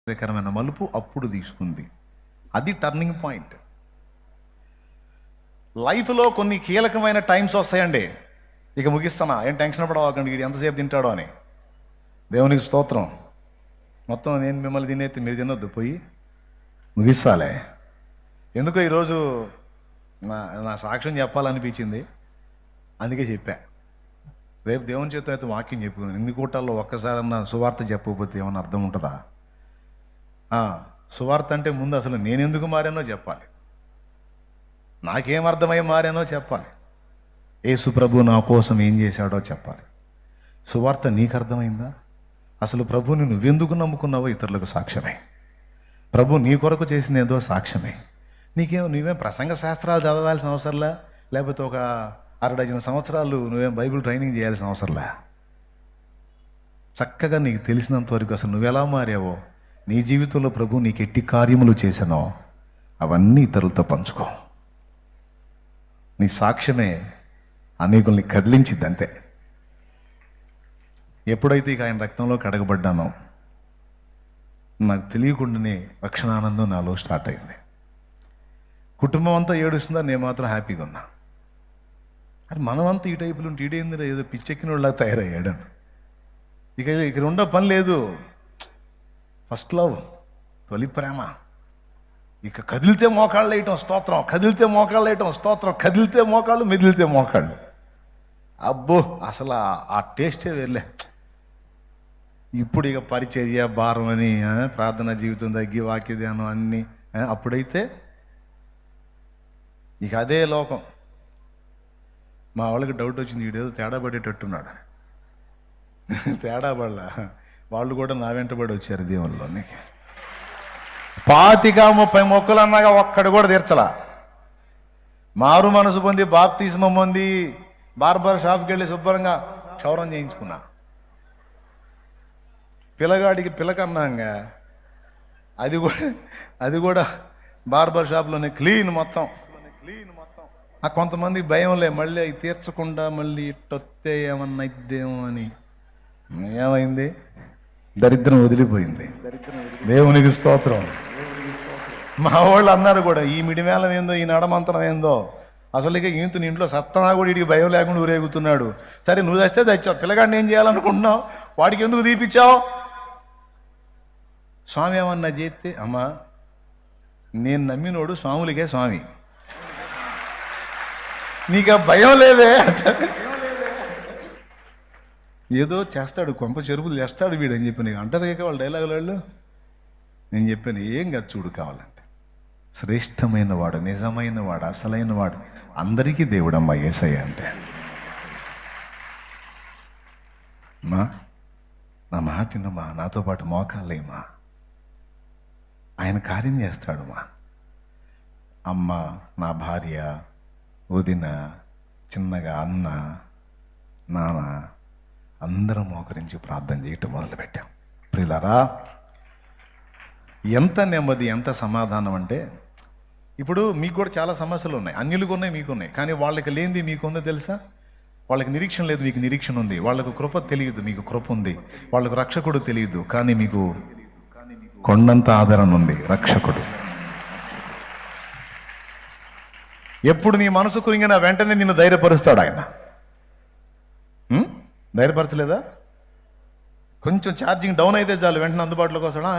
ఆశ్చర్యకరమైన మలుపు అప్పుడు తీసుకుంది. అది టర్నింగ్ పాయింట్. లైఫ్లో కొన్ని కీలకమైన టైమ్స్ వస్తాయండి. ఇక ముగిస్తానా, ఏం టెన్షన్ పడవకండి, ఇది ఎంతసేపు తింటాడో అని. దేవునికి స్తోత్రం. మొత్తం నేను మిమ్మల్ని తినేది మీరు తినొద్దు, పోయి ముగిస్తాలే. ఎందుకో ఈరోజు నా సాక్ష్యం చెప్పాలనిపించింది, అందుకే చెప్పా. రేపు దేవుని చేత అయితే వాక్యం చెప్పుకుంది. ఇన్ని కూటాల్లో ఒక్కసారన్నా సువార్త చెప్పకపోతే ఏమన్నా అర్థం ఉంటుందా? సువార్త అంటే ముందు అసలు నేను ఎందుకు మారానో చెప్పాలి, నాకేం అర్థమై మారానో చెప్పాలి, యేసు ప్రభు నా కోసం ఏం చేశాడో చెప్పాలి. సువార్త నీకు అర్థమైందా? అసలు ప్రభుని నువ్వెందుకు నమ్ముకున్నావో ఇతరులకు సాక్ష్యమే. ప్రభు నీ కొరకు చేసిన ఏదో సాక్ష్యమే. నువ్వేం ప్రసంగ శాస్త్రాలు చదవాల్సిన అవసరంలా, లేకపోతే ఒక 60 సంవత్సరాలు నువ్వేం బైబిల్ ట్రైనింగ్ చేయాల్సిన అవసరంలా. చక్కగా నీకు తెలిసినంత వరకు అసలు నువ్వెలా మారావో, నీ జీవితంలో ప్రభు నీకు ఎట్టి కార్యములు చేశానో అవన్నీ ఇతరులతో పంచుకో. నీ సాక్ష్యమే అనేకుల్ని కదిలించిద్ది, అంతే. ఎప్పుడైతే ఇక ఆయన రక్తంలో కడగబడ్డానో నాకు తెలియకుండానే రక్షణానందం నాలో స్టార్ట్ అయింది. కుటుంబం అంతా ఏడుస్తుందా, నేను మాత్రం హ్యాపీగా ఉన్నా. అది మనమంతా ఈ టైపులు ఉంటే ఈడేందిరా ఏదో పిచ్చెక్కిన వాళ్ళ తయారయ్యాడు. ఇక ఉండే పని లేదు. ఫస్ట్ లవ్, తొలి ప్రేమ. ఇక కదిలితే మోకాళ్ళు వేయటం స్తోత్రం, కదిలితే మోకాళ్ళు వేయటం స్తోత్రం, కదిలితే మోకాళ్ళు, మెదిలితే మోకాళ్ళు. అబ్బో, అసలు ఆ టేస్టే వేర్లే. ఇప్పుడు ఇక పరిచర్య భారం అని, ప్రార్థన జీవితం తగ్గి, వాక్య ధ్యానం అన్నీ. అప్పుడైతే ఇక అదే లోకం. మా వాళ్ళకి డౌట్ వచ్చింది, వీడేదో తేడా పడేటట్టున్నాడు. తేడా పడలా, వాళ్ళు కూడా నా వెంటబడి వచ్చారు దేవుళ్ళలోనికి. 25-30 మొక్కలు అన్నాగా ఒక్కడు కూడా తీర్చలా. మారు మనసు పొంది, బాప్తిస్మం పొంది, బార్బర్ షాప్కి వెళ్ళి శుభ్రంగా క్షౌరం చేయించుకున్నా. పిల్లగాడికి పిల్లకన్నాగా, అది కూడా బార్బర్ షాప్లోనే క్లీన్ మొత్తం. కొంతమంది భయంలే, మళ్ళీ అవి తీర్చకుండా మళ్ళీ ఇట్టొత్తే ఏమన్నా ఇద్దేమో అని. ఏమైంది? దరిద్రం వదిలిపోయింది. దేవునికి స్తోత్రం. మా వాళ్ళు అన్నారు కూడా, ఈ మిడిమేళం ఏందో, ఈ నడమంతరం ఏందో, అసలు ఇక ఈంత ఇంట్లో సత్తనా కూడా వీడికి భయం లేకుండా ఊరేగుతున్నాడు. సరే, నువ్వు చేస్తే తెచ్చావు, పిల్లగాడిని ఏం చేయాలనుకుంటున్నావు, వాడికి ఎందుకు తీపిచ్చావు? స్వామి ఏమన్నా చేస్తే, అమ్మా నేను నమ్మినోడు స్వాములకే స్వామి, నీకు ఆ భయం లేదే. ఏదో చేస్తాడు, కొంప చెరుపులు చేస్తాడు వీడని చెప్పి నీకు అంటారు ఇక వాళ్ళ డైలాగుల వాళ్ళు. నేను చెప్పాను, ఏం కాదు చూడు, కావాలంటే శ్రేష్టమైన వాడు, నిజమైన వాడు, అసలైన వాడు, అందరికీ దేవుడమ్మా యేసయ్య అంటే. మా నా మాటినమ్మా, నాతో పాటు మోకాళ్ళేమా, ఆయన కార్యం చేస్తాడు. మా అమ్మ, నా భార్య, వదిన, చిన్నగా అన్న, నాన్న అందరం మోకరించి ప్రార్థన చేయటం మొదలుపెట్టాం. ప్రియులారా, ఎంత నెమ్మది, ఎంత సమాధానం అంటే, ఇప్పుడు మీకు కూడా చాలా సమస్యలు ఉన్నాయి, అన్యులకు ఉన్నాయి, మీకున్నాయి. కానీ వాళ్ళకి లేనిది మీకుందో తెలుసా? వాళ్ళకి నిరీక్షణ లేదు, మీకు నిరీక్షణ ఉంది. వాళ్ళకు కృప తెలియదు, మీకు కృప ఉంది. వాళ్ళకు రక్షకుడు తెలియదు, కానీ మీకు కొండంత ఆదరణ ఉంది, రక్షకుడు. ఎప్పుడు నీ మనసు కురింగిన వెంటనే నిన్ను ధైర్యపరుస్తాడు ఆయన. ధైర్యపరచలేదా? కొంచెం ఛార్జింగ్ డౌన్ అయితే చాలు, వెంటనే అందుబాటులోకి వస్తాడా.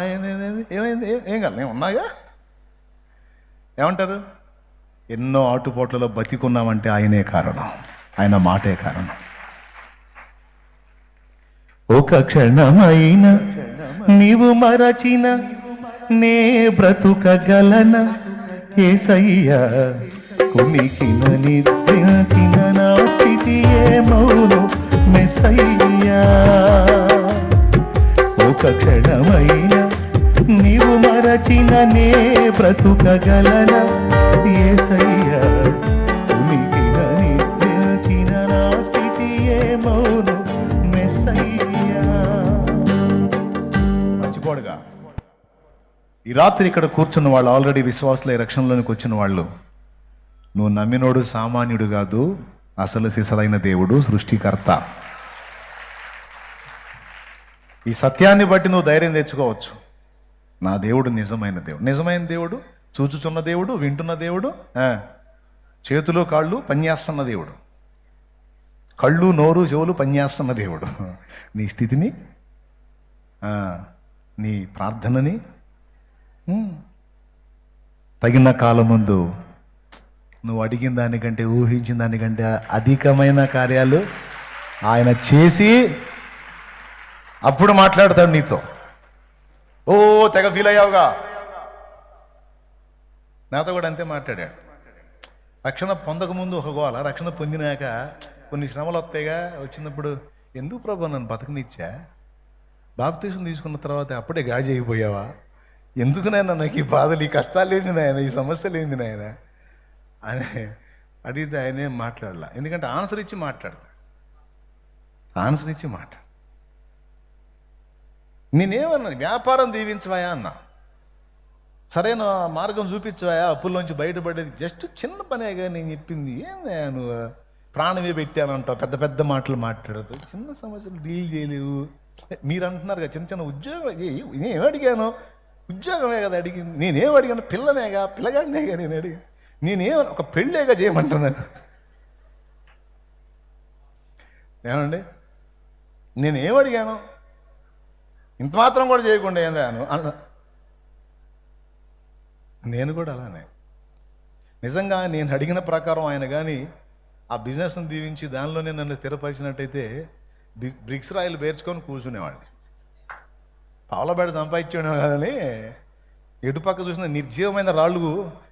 ఏమైంది, ఏం కాదు, నేను ఉన్నాగా. ఏమంటారు? ఎన్నో ఆటుపోట్లలో బతికున్నామంటే ఆయనే కారణం, ఆయన మాటే కారణం. ఒక క్షణమైన నీవు మరచిన నే బ్రతుకగలన యేసయ్యా, కుమికిన నిద్రించిన నా స్థితి ఏమౌను మెస్సయ్యా. ఒక క్షణమైన నీవు మరచిన నే బ్రతుకగలన యేసయ్యా, కుమికిన నిద్రించిన నా స్థితి ఏమౌను మెస్సయ్యా. మర్చిపోడుగా, ఈ రాత్రి ఇక్కడ కూర్చున్న వాళ్ళు, ఆల్రెడీ విశ్వాసులై రక్షణలోనికి వచ్చిన వాళ్ళు, నువ్వు నమ్మినోడు సామాన్యుడు కాదు, అసలు సిసలైన దేవుడు, సృష్టికర్త. ఈ సత్యాన్ని బట్టి నువ్వు ధైర్యం తెచ్చుకోవచ్చు. నా దేవుడు నిజమైన దేవుడు. నిజమైన దేవుడు, చూచుచున్న దేవుడు, వింటున్న దేవుడు, చేతులు కాళ్ళు పనిచేస్తున్న దేవుడు, కళ్ళు నోరు చెవులు పనిచేస్తున్న దేవుడు. నీ స్థితిని, నీ ప్రార్థనని తగిన కాలం ముందు నువ్వు అడిగిన దానికంటే, ఊహించిన దానికంటే అధికమైన కార్యాలు ఆయన చేసి అప్పుడు మాట్లాడతాడు నీతో. ఓ తెగ ఫీల్ అయ్యావుగా, నాతో కూడా అంతే మాట్లాడాడు. రక్షణ పొందకముందు ఒక గోల, రక్షణ పొందినాక కొన్ని శ్రమలు వస్తాయిగా. వచ్చినప్పుడు ఎందుకు ప్రభు నన్ను బతకనిచ్చా, బాప్తీసం తీసుకున్న తర్వాత అప్పుడే గాజీ అయిపోయావా, ఎందుకు నాయన నాకు ఈ బాధలు, ఈ కష్టాలు ఏంది నాయన, ఈ సమస్యలు ఏంది నాయన అని అడిగితే ఆయన ఏం మాట్లాడలా. ఎందుకంటే ఆన్సర్ ఇచ్చి మాట్లాడతాడు. నేనేమన్నా వ్యాపారం దీవించవాయా అన్నా, సరైన మార్గం చూపించవాయా, అప్పుల్లోంచి బయటపడేది జస్ట్ చిన్న పనేగా నేను చెప్పింది. ఏందా నువ్వు ప్రాణమే పెట్టానంటావు, పెద్ద పెద్ద మాటలు మాట్లాడదు, చిన్న సమస్యలు డీల్ చేయలేవు. మీరు అంటున్నారు కదా చిన్న చిన్న ఉద్యోగం, నేనేం అడిగాను, ఉద్యోగమే కదా అడిగింది. నేనేం అడిగాను, పిల్లనేగా, పిల్లగాడినేగా నేను అడిగాను. నేనేమన్నా ఒక పెళ్ళేగా చేయమంటున్నాను. ఏమండి, నేనేం అడిగాను, ఇంత మాత్రం కూడా చేయకుండా ఏందా అన్న. నేను కూడా అలానే, నిజంగా నేను అడిగిన ప్రకారం ఆయన కానీ ఆ బిజినెస్ని దీవించి దానిలోనే నన్ను స్థిరపరిచినట్టయితే బ్రిక్స్ రాయిలు పేర్చుకొని కూర్చునేవాడిని. పావులబేడ సంపాదించేవాడు కాదని ఎటుపక్క చూసిన నిర్జీవమైన రాళ్ళు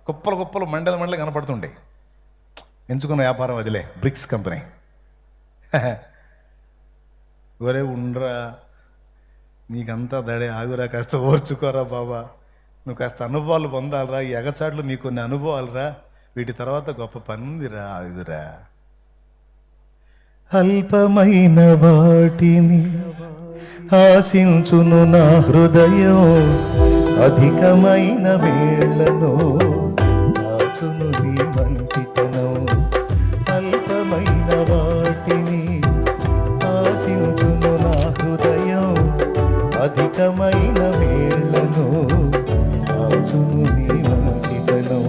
కుప్పలు కుప్పలు మండలు కనపడుతుండే. ఎంచుకున్న వ్యాపారం వదిలే, బ్రిక్స్ కంపెనీ. ఒరే ఉండరా, నీకంతా దడే, ఆగురా, కాస్త ఓర్చుకోరా బాబా, నువ్వు కాస్త అనుభవాలు పొందాలరా, ఈ ఎగచాట్లు నీకు కొన్ని అనుభవాలురా, వీటి తర్వాత గొప్ప పని ఉందిరా, ఆగురా. అల్పమైన వాటిని ఆశించును నా హృదయం, అధికమైన వేళ్లను దాచును నీ మంచితనం. అల్పమైన వాటిని ఆశించును నా హృదయం, అధికమైన వేళ్లను దాచును నీ మంచితనం.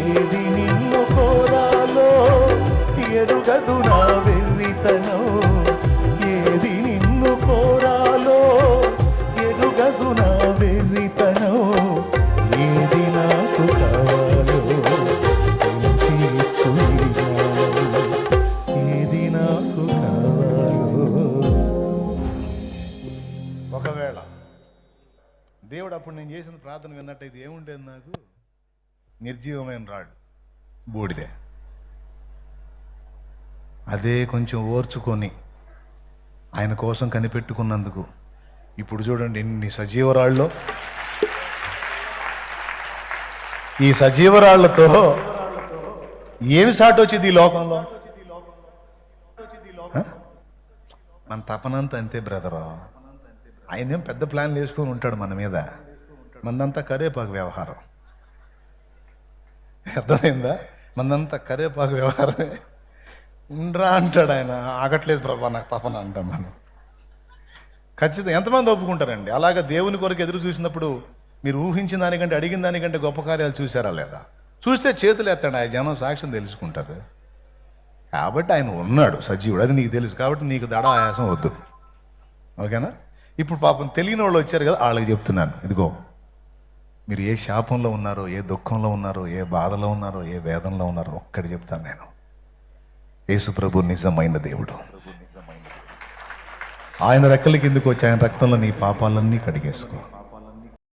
ఏది నిన్ను కోరాలో ఎరుగదు నా వెర్రితనం, ఏది నిన్ను కోరాలో ఎరుగదు నా వెర్రితనం. ఏది నాకు కావాలో ఏది నాకు కావాలో. ఒకవేళ దేవుడు అప్పుడు నేను చేసిన ప్రార్థన విన్నట్టయితే ఏముండేది నాకు? నిర్జీవమైన రాళ్ళు, బూడిదే. అదే కొంచెం ఓర్చుకొని ఆయన కోసం కనిపెట్టుకున్నందుకు ఇప్పుడు చూడండి ఎన్ని సజీవరాళ్ళు. ఈ సజీవరాళ్లతో ఏమి సాటి వచ్చింది ఈ లోకంలో? మన తపనంతా అంతే బ్రదరు. ఆయన ఏం పెద్ద ప్లాన్లు వేసుకొని ఉంటాడు మన మీద, మందంతా కరేపాకు వ్యవహారం. అర్థమైందా? మందంతా కరేపాకు వ్యవహారమే. ఉండరా అంటాడు ఆయన, ఆగట్లేదు ప్రభా నాకు తపన అంటాం మనం. ఖచ్చితంగా ఎంతమంది ఒప్పుకుంటారండి? అలాగే దేవుని కొరకు ఎదురు చూసినప్పుడు మీరు ఊహించిన దానికంటే, అడిగిన దానికంటే గొప్ప కార్యాలు చూసారా లేదా? చూస్తే చేతులు ఎత్తాడు, ఆ జనం సాక్ష్యం తెలుసుకుంటారు. కాబట్టి ఆయన ఉన్నాడు సజీవుడు, అది నీకు తెలుసు. కాబట్టి నీకు దడ ఆయాసం వద్దు, ఓకేనా? ఇప్పుడు పాపం తెలియని వాళ్ళు వచ్చారు కదా, వాళ్ళకి చెప్తున్నాను, ఇదిగో మీరు ఏ శాపంలో ఉన్నారో, ఏ దుఃఖంలో ఉన్నారో, ఏ బాధలో ఉన్నారో, ఏ వేదనలో ఉన్నారో ఒక్కటి చెప్తాను నేను. యేసు ప్రభు నిజమైన దేవుడు. ఆయన రెక్కల కిందకు వచ్చి ఆయన రక్తంలో నీ పాపాలన్నీ కడిగేసుకో.